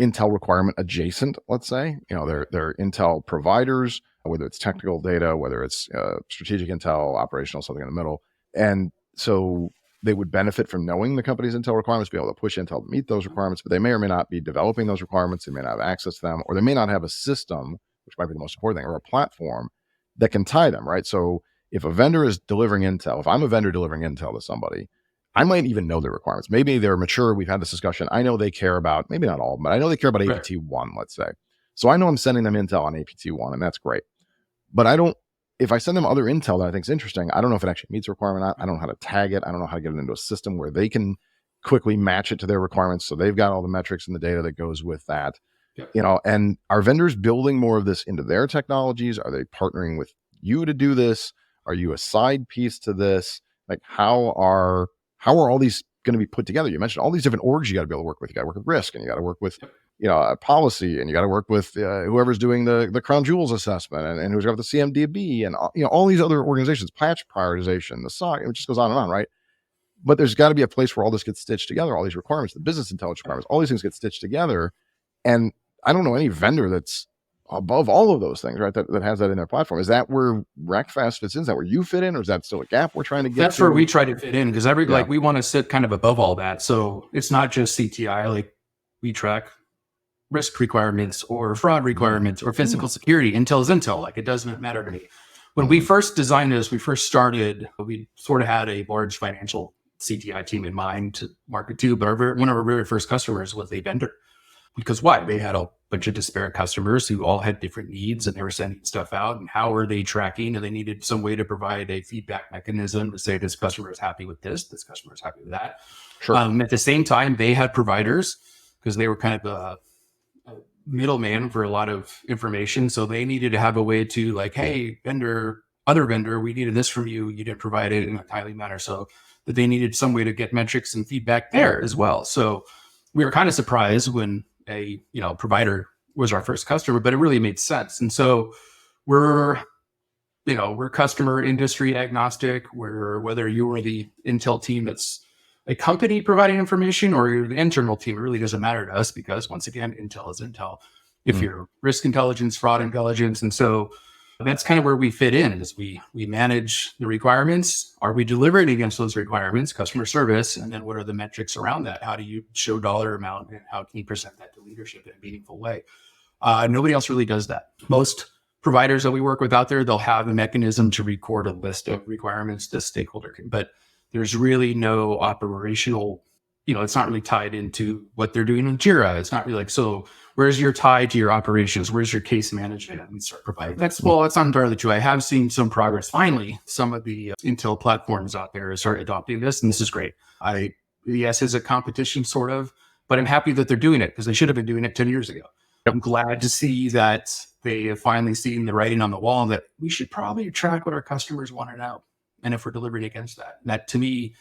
Intel requirement adjacent, let's say. They're Intel providers, whether it's technical data, whether it's strategic Intel, operational, something in the middle. And so they would benefit from knowing the company's Intel requirements, be able to push Intel to meet those requirements, but they may or may not be developing those requirements. They may not have access to them, or they may not have a system, which might be the most important thing, or a platform that can tie them, right? So if a vendor is delivering Intel, if I'm a vendor delivering Intel to somebody, I might even know their requirements. Maybe they're mature. We've had this discussion. I know they care about, maybe not all of them, but I know they care about APT1, let's say. So I know I'm sending them Intel on APT1, and that's great. But if I send them other Intel that I think is interesting, I don't know if it actually meets the requirement or not. I don't know how to tag it. I don't know how to get it into a system where they can quickly match it to their requirements. So they've got all the metrics and the data that goes with that. And are vendors building more of this into their technologies? Are they partnering with you to do this? Are you a side piece to this? Like how are all these going to be put together? You mentioned all these different orgs you got to be able to work with. You got to work with risk, and you got to work with, policy, and you got to work with whoever's doing the crown jewels assessment, and who's got the CMDB, and all these other organizations, patch prioritization, the SOC, it just goes on and on, right? But there's got to be a place where all this gets stitched together, all these requirements, the business intelligence requirements, all these things get stitched together. And I don't know any vendor that's above all of those things, right? That has that in their platform. Is that where Reqfast fits in? Is that where you fit in, or is that still a gap we're trying to get? That's where we try to fit in, because like we want to sit kind of above all that. So it's not just CTI. Like we track risk requirements or fraud requirements or physical security. Intel is Intel. Like it doesn't matter to me. When we first designed this, we first started, we sort of had a large financial CTI team in mind to market to, but one of our very first customers was a vendor. Because why? They had a bunch of disparate customers who all had different needs, and they were sending stuff out, and how are they tracking? And they needed some way to provide a feedback mechanism to say, this customer is happy with this customer is happy with that. Sure. At the same time, they had providers, because they were kind of a middleman for a lot of information. So they needed to have a way to like, hey, other vendor, we needed this from you. You didn't provide it in a timely manner. So that they needed some way to get metrics and feedback there as well. So we were kind of surprised when a provider was our first customer, but it really made sense. And so we're customer industry agnostic. Whether you were the Intel team that's a company providing information or you're the internal team, it really doesn't matter to us, because once again, Intel is Intel. If you're risk intelligence, fraud intelligence, and so that's kind of where we fit in, is we manage the requirements. Are we delivering against those requirements? Customer service. And then what are the metrics around that? How do you show dollar amount, and how can you present that to leadership in a meaningful way? Nobody else really does that. Most providers that we work with out there, they'll have a mechanism to record a list of requirements the stakeholder can, but there's really no operational, it's not really tied into what they're doing in Jira. It's not really like, so where's your tie to your operations? Where's your case management? And we start providing that's not entirely true. I have seen some progress. Finally, some of the Intel platforms out there start adopting this, and this is great. Yes, it's a competition sort of, but I'm happy that they're doing it, because they should have been doing it 10 years ago. I'm glad to see that they have finally seen the writing on the wall that we should probably track what our customers want to know. And if we're delivering against that to me,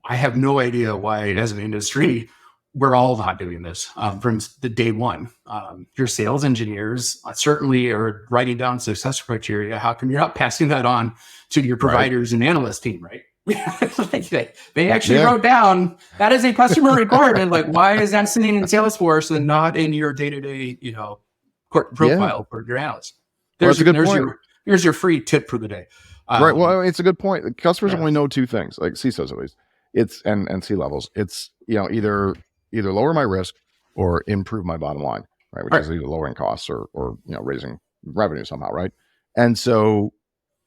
I have no idea why, as an industry, we're all not doing this from the day one. Your sales engineers certainly are writing down success criteria. How come you're not passing that on to your providers and analyst team, right? They actually wrote down that is a customer requirement. Like, why is that sitting in Salesforce and not in your day-to-day, profile for your analyst? There's your free tip for the day. Right. Well, it's a good point. Customers only know two things, like CISOs at least. It's and C levels. It's either lower my risk or improve my bottom line, right? Which is either lowering costs or raising revenue somehow, right? And so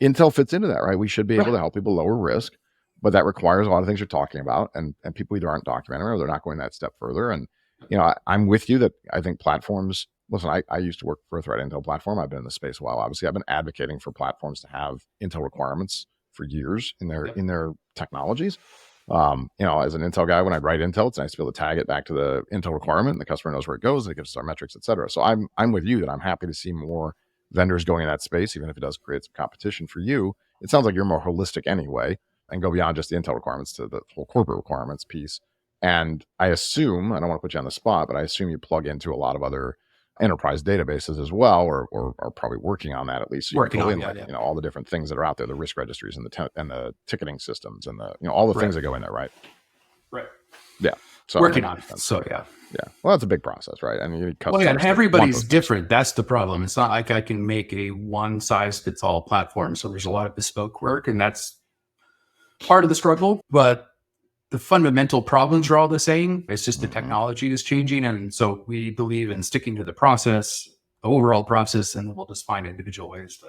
Intel fits into that, right? We should be able to help people lower risk, but that requires a lot of things you're talking about, and people either aren't documenting or they're not going that step further. And I'm with you that I think platforms. Listen, I used to work for a threat intel platform. I've been in the space a while. Obviously, I've been advocating for platforms to have Intel requirements for years in their technologies. As an Intel guy, when I write Intel, it's nice to be able to tag it back to the Intel requirement, and the customer knows where it goes, and it gives us our metrics, et cetera. So I'm with you that I'm happy to see more vendors going in that space, even if it does create some competition for you. It sounds like you're more holistic anyway, and go beyond just the Intel requirements to the whole corporate requirements piece. And I assume, I don't want to put you on the spot, but I assume you plug into a lot of other enterprise databases as well, or are probably working on that at least. So working on all the different things that are out there, the risk registries and the ticketing systems and the all the things that go in there, right? Right. Yeah. So Working on it. So yeah. Yeah. Well, that's a big process, right? And you need Well, yeah, and customers that want everybody's those things. different. That's the problem. It's not like I can make a one size fits all platform. So there's a lot of bespoke work, and that's part of the struggle. But the fundamental problems are all the same. It's just the technology is changing. And so we believe in sticking to the process, the overall process, and then we'll just find individual ways.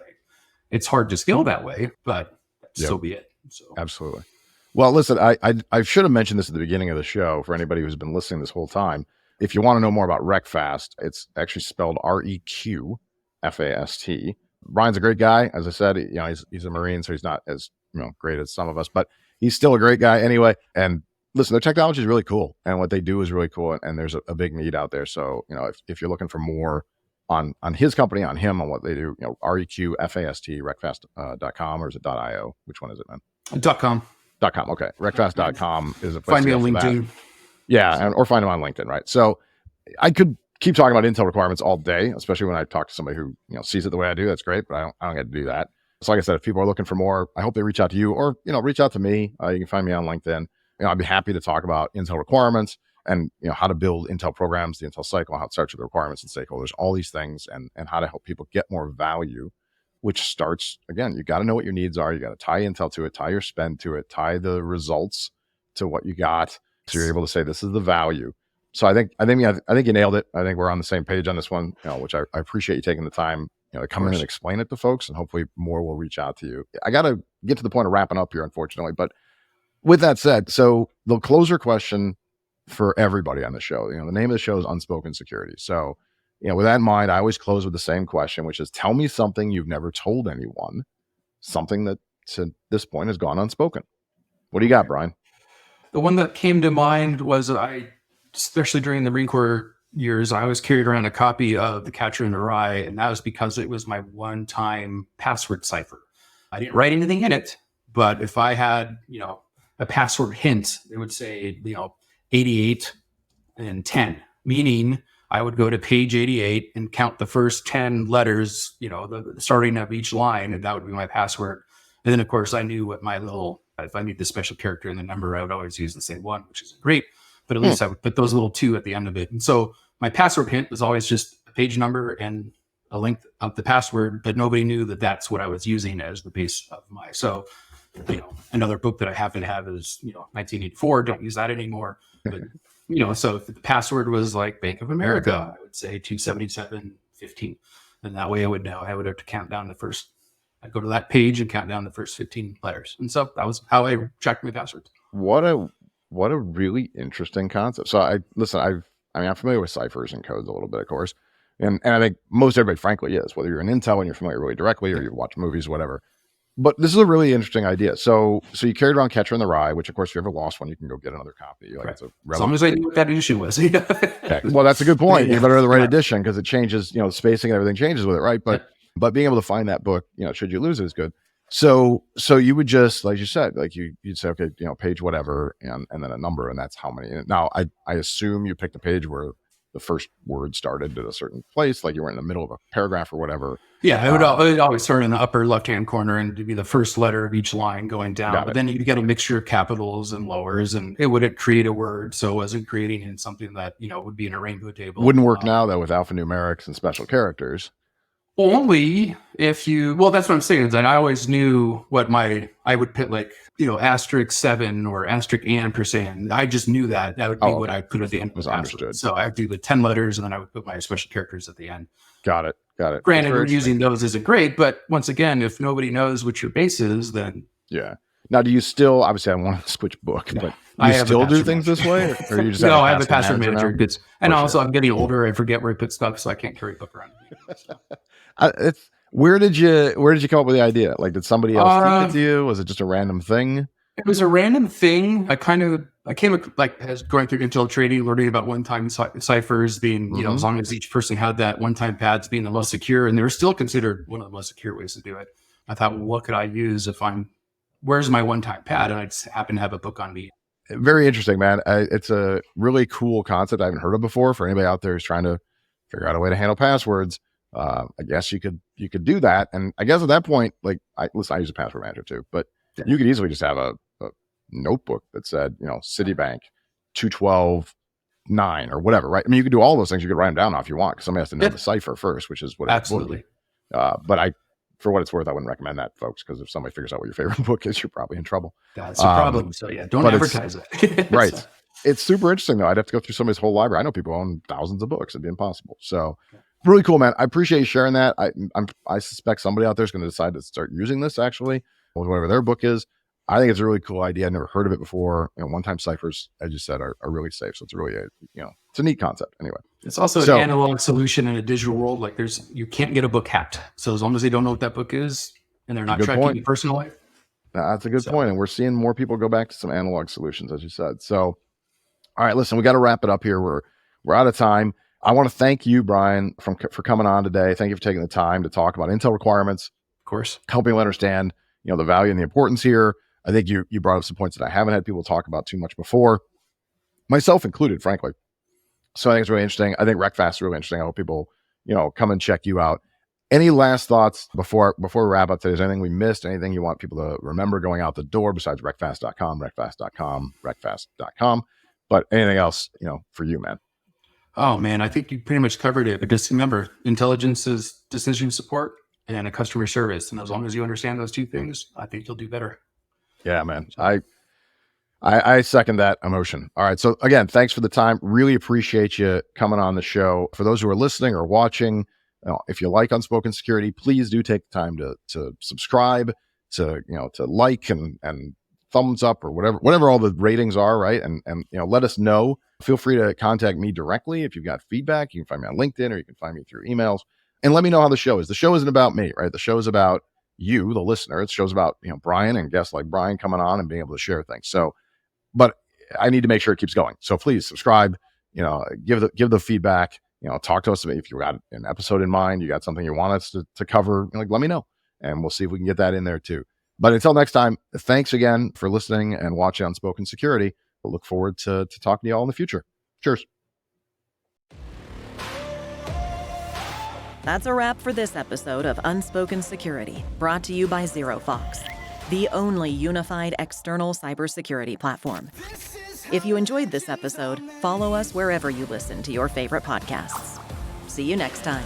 It's hard to scale that way, but so be it. So Absolutely. Well, listen, I should have mentioned this at the beginning of the show for anybody who's been listening this whole time. If you want to know more about Reqfast, it's actually spelled Reqfast. Brian's a great guy. As I said, he's a Marine, so he's not as great as some of us, but he's still a great guy anyway. And listen, their technology is really cool, and what they do is really cool. And there's a big need out there. So if you're looking for more on his company, on him, on what they do, Reqfast, Reqfast.com, or is it .io? Which one is it, man? .com. .com. Okay, Reqfast.com is a place. Find me on LinkedIn. Yeah, or find them on LinkedIn, right? So I could keep talking about Intel requirements all day, especially when I talk to somebody who sees it the way I do. That's great, but I don't get to do that. So like I said, if people are looking for more, I hope they reach out to you, or reach out to me. You can find me on LinkedIn. I'd be happy to talk about Intel requirements and how to build Intel programs, the Intel cycle, how it starts with the requirements and stakeholders, all these things, and how to help people get more value. Which starts, again, you got to know what your needs are. You got to tie Intel to it, tie your spend to it, tie the results to what you got. So you're able to say, this is the value. So I think you nailed it. I think we're on the same page on this one, which I appreciate you taking the time, to come in and explain it to folks, and hopefully more will reach out to you. I got to get to the point of wrapping up here, unfortunately. But with that said, so the closer question for everybody on the show, the name of the show is Unspoken Security. So, with that in mind, I always close with the same question, which is, tell me something you've never told anyone, something that to this point has gone unspoken. What do you got, Brian? The one that came to mind was especially during the Marine Corps years, I always carried around a copy of The Catcher in the Rye, and that was because it was my one-time password cipher. I didn't write anything in it, but if I had, a password hint, it would say, 88 and 10, meaning I would go to page 88 and count the first 10 letters, the starting of each line, and that would be my password. And then, of course, I knew what if I need the special character in the number, I would always use the same one, which isn't great, but at least I would put those little 2 at the end of it. And so my password hint was always just a page number and a length of the password, but nobody knew that that's what I was using as the base of my. So, another book that I happen to have is, 1984. Don't use that anymore. But, so if the password was like Bank of America, I would say 27715. And that way I would know. I would have to count down I'd go to that page and count down the first 15 letters. And so that was how I checked my passwords. What a really interesting concept. So I'm familiar with ciphers and codes a little bit, of course. And I think most everybody, frankly, is, whether you're in Intel and you're familiar really directly, or you watch movies, whatever. But this is a really interesting idea. So you carried around Catcher in the Rye, which, of course, if you ever lost one, you can go get another copy. Right. As long as I knew what that edition was. Well, that's a good point. You better have the right edition, because it changes, the spacing and everything changes with it, right? But being able to find that book, should you lose it, is good. So you would just, like you said, like you'd say, okay, page whatever, and then a number, and that's how many. Now, I assume you picked a page where the first word started at a certain place, like you were in the middle of a paragraph or whatever. Yeah, it would always start in the upper left-hand corner and to be the first letter of each line going down. But then you get a mixture of capitals and lowers, and it wouldn't create a word. So it wasn't creating in something that, would be in a rainbow table. Wouldn't work now, though, with alphanumerics and special characters. Only if that's what I'm saying, is that I always knew what I would put, like, *7 or *&%. I just knew that would be what I put at the end of the password. So I would do the 10 letters, and then I would put my special characters at the end. Got it. Granted, using those isn't great, but once again, if nobody knows what your base is, then. Yeah. Now, do you still, obviously I want to switch book, but you still do things this way? Or you just I have a password manager. Also I'm getting older. I forget where I put stuff, so I can't carry a book around. Where did you come up with the idea? Like, did somebody else teach it to you? Was it just a random thing? It was a random thing. I came as going through Intel training, learning about one-time ciphers being, as long as each person had that one-time pads being the most secure, and they were still considered one of the most secure ways to do it. I thought, well, what could I use where's my one-time pad? And I just happen to have a book on me. Very interesting, man. It's a really cool concept I haven't heard of before. For anybody out there who's trying to figure out a way to handle passwords, I guess you could do that. And I guess at that point, like, I use a password manager too, but you could easily just have a notebook that said, Citibank, 212.9 or whatever, right? I mean, you could do all those things. You could write them down now if you want, because somebody has to know the cipher first, which is what Absolutely. But for what it's worth, I wouldn't recommend that, folks, because if somebody figures out what your favorite book is, you're probably in trouble. That's the problem. So yeah, don't advertise it. Right. It's super interesting, though. I'd have to go through somebody's whole library. I know people own thousands of books. It'd be impossible. So really cool, man. I appreciate you sharing that. I suspect somebody out there is going to decide to start using this, actually, with whatever their book is. I think it's a really cool idea. I've never heard of it before. One-time ciphers, as you said, are really safe. So it's really it's a neat concept. Anyway, it's also an analog solution in a digital world. Like you can't get a book hacked. So as long as they don't know what that book is and they're not tracking your personal life. That's a good point. And we're seeing more people go back to some analog solutions, as you said. So, all right, listen, we got to wrap it up here. We're out of time. I want to thank you, Brian, for coming on today. Thank you for taking the time to talk about Intel requirements. Of course. Helping people understand, the value and the importance here. I think you brought up some points that I haven't had people talk about too much before, myself included, frankly. So I think it's really interesting. I think Reqfast is really interesting. I hope people, come and check you out. Any last thoughts before we wrap up today? Is there anything we missed? Anything you want people to remember going out the door besides Reqfast.com, Reqfast.com? But anything else, for you, man? Oh, man, I think you pretty much covered it. But just remember, intelligence is decision support and a customer service. And as long as you understand those two things, I think you'll do better. Yeah, man. I second that emotion. All right. So again, thanks for the time. Really appreciate you coming on the show. For those who are listening or watching, if you like Unspoken Security, please do take the time to subscribe, to like and thumbs up or whatever all the ratings are, right? And let us know. Feel free to contact me directly if you've got feedback. You can find me on LinkedIn or you can find me through emails. And let me know how the show is. The show isn't about me, right? The show is about you, the listener. It shows about Brian and guests like Brian coming on and being able to share things. So, but I need to make sure it keeps going. So please subscribe. Give the feedback. Talk to us if you got an episode in mind. You got something you want us to cover. Let me know, and we'll see if we can get that in there too. But until next time, thanks again for listening and watching Unspoken Security. We'll look forward to talking to you all in the future. Cheers. That's a wrap for this episode of Unspoken Security, brought to you by ZeroFox, the only unified external cybersecurity platform. If you enjoyed this episode, follow us wherever you listen to your favorite podcasts. See you next time.